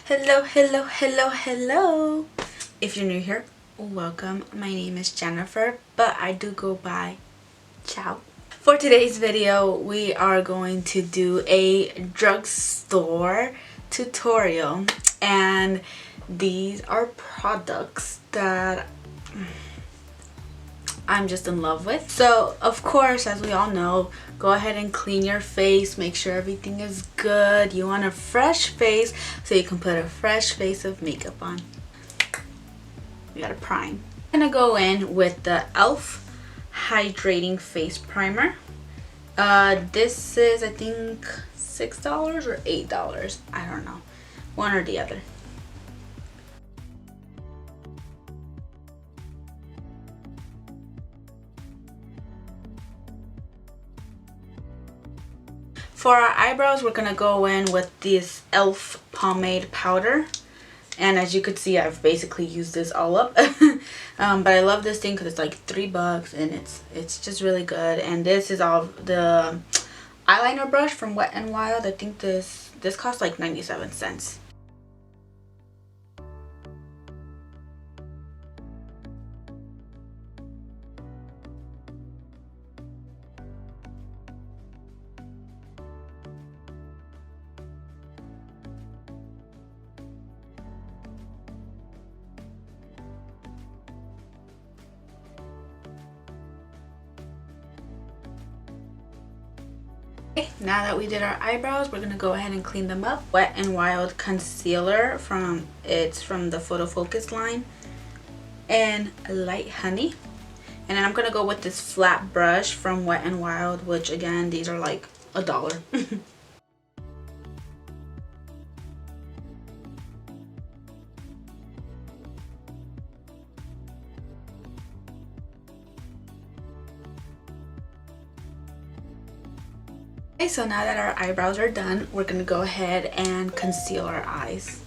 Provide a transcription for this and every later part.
Hello, hello, hello, hello. If you're new here, welcome. My name is Jennifer, but I do go by Chow. For today's video, we are going to do a drugstore tutorial, and these are products that I'm just in love with. So of course, as we all know, go ahead and clean your face, make sure everything is good. You want a fresh face so you can put a fresh face of makeup on. You gotta prime. I'm gonna go in with the e.l.f. Hydrating Face Primer. This is, I think, $6 or $8. I don't know, one or the other. For our eyebrows, we're gonna go in with this e.l.f. Pomade Powder. And as you could see, I've basically used this all up. But I love this thing because it's like $3 and it's just really good. And this is all the eyeliner brush from Wet n Wild. I think this costs like 97 cents. Now that we did our eyebrows, we're gonna go ahead and clean them up. Wet n Wild concealer from the Photo Focus line, and Light Honey. And then I'm gonna go with this flat brush from Wet n Wild, which again, these are like $1. Okay, so now that our eyebrows are done, we're gonna go ahead and conceal our eyes.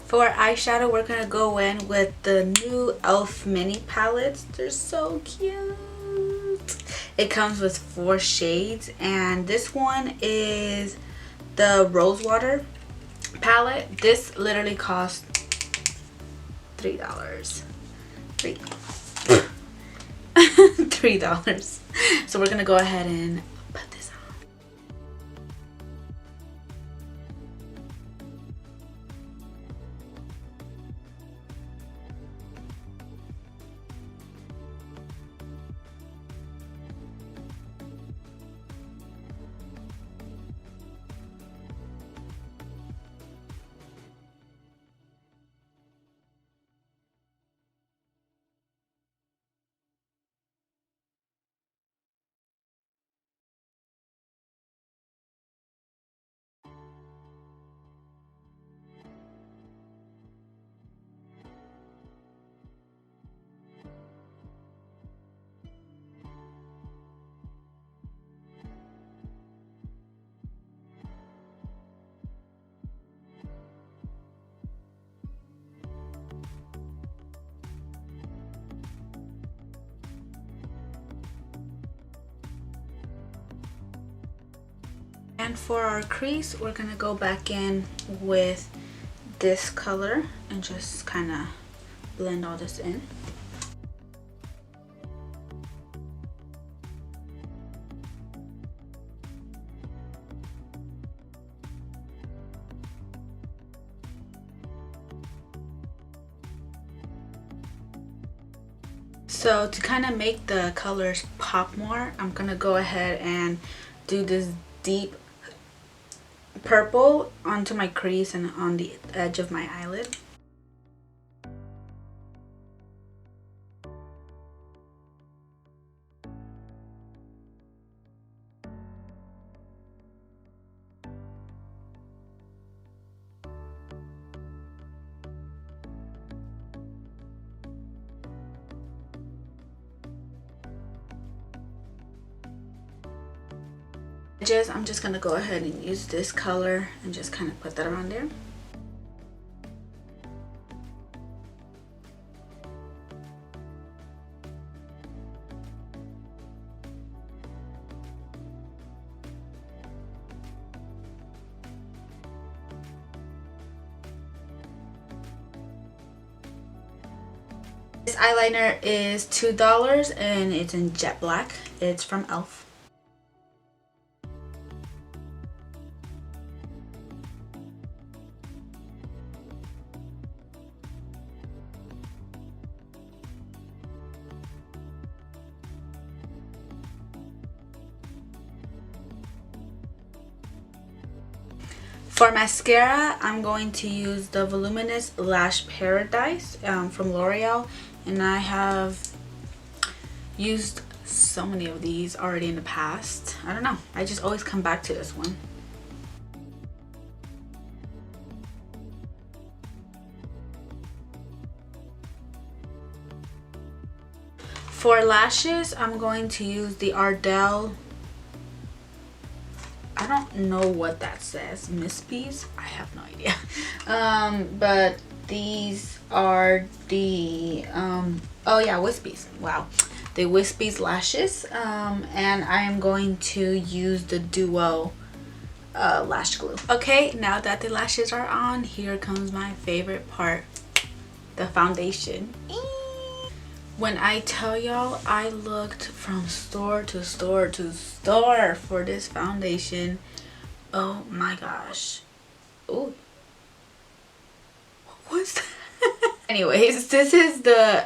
For eyeshadow, we're gonna go in with the new e.l.f. mini palettes. They're so cute. It comes with 4 shades, and this one is the Rosewater palette. This literally costs $3. $3. So we're gonna go ahead and put this on. And for our crease, we're gonna go back in with this color and just kind of blend all this in. So to kind of make the colors pop more, I'm gonna go ahead and do this deep purple onto my crease and on the edge of my eyelid. I'm just gonna go ahead and use this color and just kind of put that around there. This eyeliner is $2 and it's in jet black. It's from e.l.f. For mascara, I'm going to use the Voluminous Lash Paradise from L'Oreal, and I have used so many of these already in the past. I don't know, I just always come back to this one. For lashes, I'm going to use the Ardell. I don't know what that says. Mispies? I have no idea. But these are the oh yeah, Wispies. Wow, the Wispies lashes. And I am going to use the Duo lash glue. Okay, now that the lashes are on, here comes my favorite part, the foundation. When I tell y'all, I looked from store to store to store for this foundation. Oh my gosh. Oh, what's that? Anyways, this is the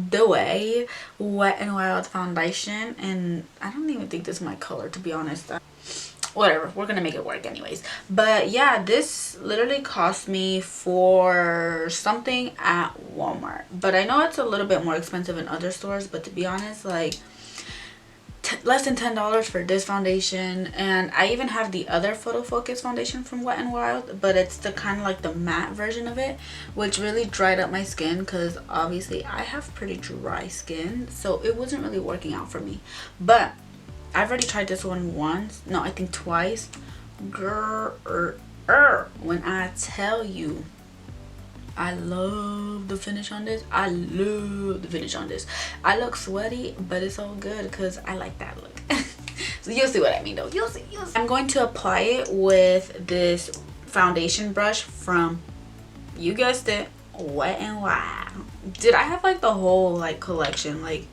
Dewy Wet n Wild foundation, and I don't even think this is my color, to be honest. Whatever, we're gonna make it work anyways. But yeah, this literally cost me for something at Walmart, but I know it's a little bit more expensive in other stores, but to be honest, like less than $10 for this foundation. And I even have the other Photo Focus foundation from Wet n Wild, but it's the kind of like the matte version of it, which really dried up my skin because obviously I have pretty dry skin, so it wasn't really working out for me. But I've already tried this one once. No, I think twice. Girl, when I tell you, I love the finish on this. I love the finish on this. I look sweaty, but it's all good because I like that look. So you'll see what I mean though. You'll see. I'm going to apply it with this foundation brush from, you guessed it, Wet n Wild. Dude, I have like the whole like collection. Like,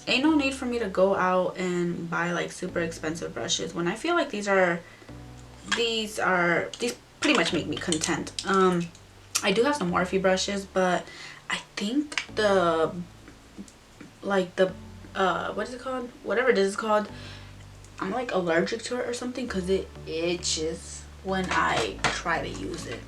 ain't no need for me to go out and buy like super expensive brushes when I feel like these pretty much make me content. I do have some Morphe brushes, but I think what is it called, whatever this is called, I'm like allergic to it or something because it itches when I try to use it.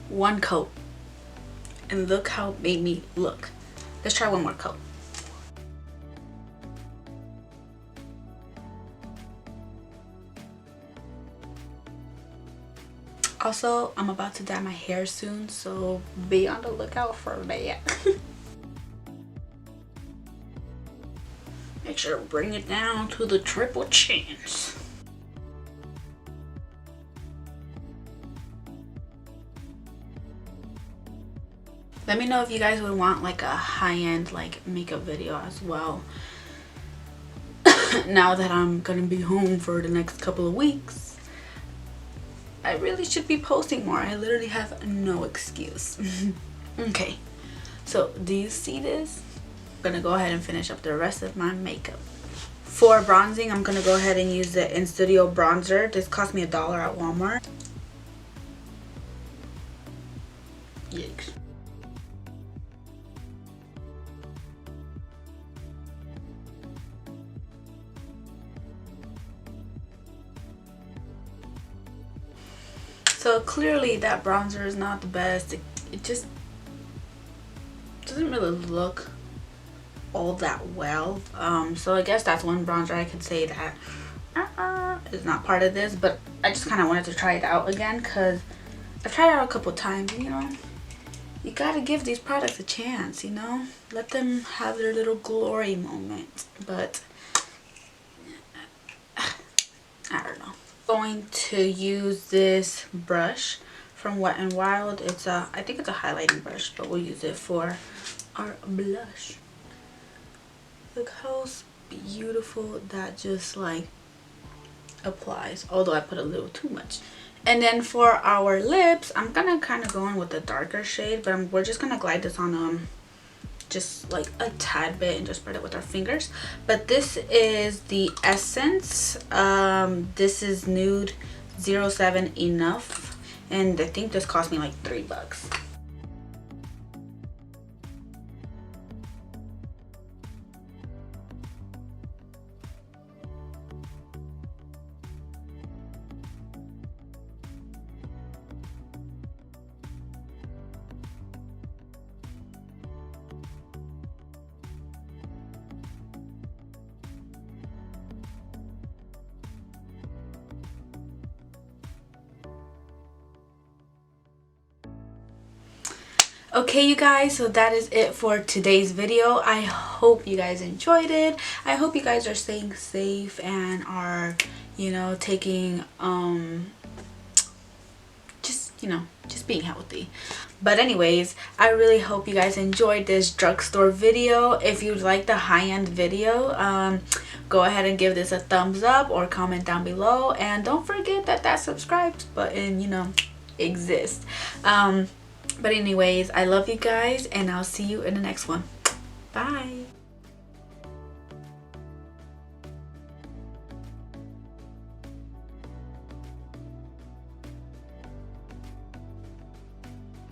One coat, and look how it made me look. Let's try one more coat. Also, I'm about to dye my hair soon, so be on the lookout for that. Make sure to bring it down to the triple chins. Let me know if you guys would want like a high-end like makeup video as well. Now that I'm gonna be home for the next couple of weeks, I really should be posting more. I literally have no excuse. Okay, so do you see this? I'm gonna go ahead and finish up the rest of my makeup. For bronzing, I'm gonna go ahead and use the In Studio bronzer. This cost me $1 at Walmart. Yikes. So clearly that bronzer is not the best. It just doesn't really look all that well. So I guess that's one bronzer I could say that is not part of this, but I just kind of wanted to try it out again because I've tried it out a couple times, and you know, you gotta give these products a chance, you know, let them have their little glory moment. But I don't know. Going to use this brush from Wet n Wild. It's a, I think it's a highlighting brush, but we'll use it for our blush. Look how beautiful that just like applies, although I put a little too much. And then for our lips, I'm gonna kind of go in with a darker shade, but we're just gonna glide this on just like a tad bit and just spread it with our fingers. But this is the Essence. This is Nude 07 Enough, and I think this cost me like $3. Okay, you guys, so that is it for today's video. I hope you guys enjoyed it. I hope you guys are staying safe and are, you know, taking just being healthy. But anyways, I really hope you guys enjoyed this drugstore video. If you like the high-end video, go ahead and give this a thumbs up or comment down below, and don't forget that subscribe button, you know, exists. But anyways, I love you guys, and I'll see you in the next one. Bye.